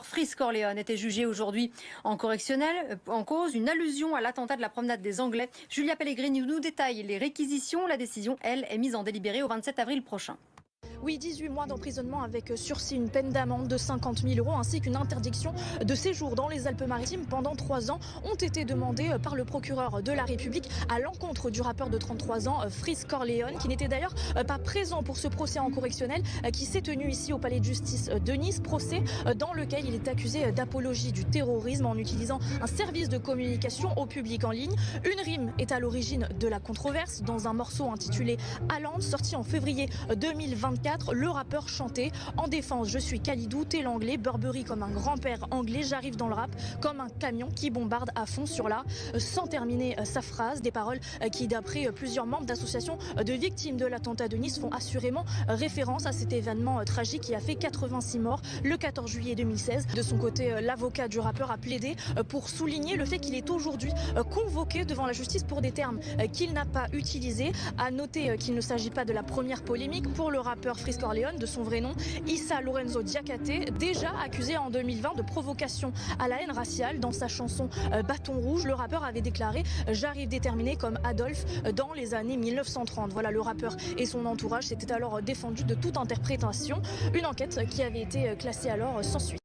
Freeze Corleone était jugé aujourd'hui en correctionnel. En cause, une allusion à l'attentat de la promenade des Anglais. Julia Pellegrini nous détaille les réquisitions. La décision, elle, est mise en délibéré au 27 avril prochain. Oui, 18 mois d'emprisonnement avec sursis, une peine d'amende de 50 000 euros ainsi qu'une interdiction de séjour dans les Alpes-Maritimes pendant 3 ans ont été demandés par le procureur de la République à l'encontre du rappeur de 33 ans, Freeze Corleone, qui n'était d'ailleurs pas présent pour ce procès en correctionnel qui s'est tenu ici au Palais de Justice de Nice. Procès dans lequel il est accusé d'apologie du terrorisme en utilisant un service de communication au public en ligne. Une rime est à l'origine de la controverse. Dans un morceau intitulé Haaland, sorti en février 2024, le rappeur chantait en défense: je suis Kalidou, t'es l'anglais, Burberry comme un grand-père anglais, j'arrive dans le rap comme un camion qui bombarde à fond sur la, sans terminer sa phrase. Des paroles qui, d'après plusieurs membres d'associations de victimes de l'attentat de Nice, font assurément référence à cet événement tragique qui a fait 86 morts le 14 juillet 2016. De son côté, l'avocat du rappeur a plaidé pour souligner le fait qu'il est aujourd'hui convoqué devant la justice pour des termes qu'il n'a pas utilisés. À noter qu'il ne s'agit pas de la première polémique pour le rappeur Freeze Corleone, de son vrai nom Issa Lorenzo Diakate, déjà accusé en 2020 de provocation à la haine raciale. Dans sa chanson Bâton rouge, le rappeur avait déclaré: j'arrive déterminé comme Adolphe dans les années 1930. Voilà, le rappeur et son entourage s'étaient alors défendus de toute interprétation. Une enquête qui avait été classée alors sans suite.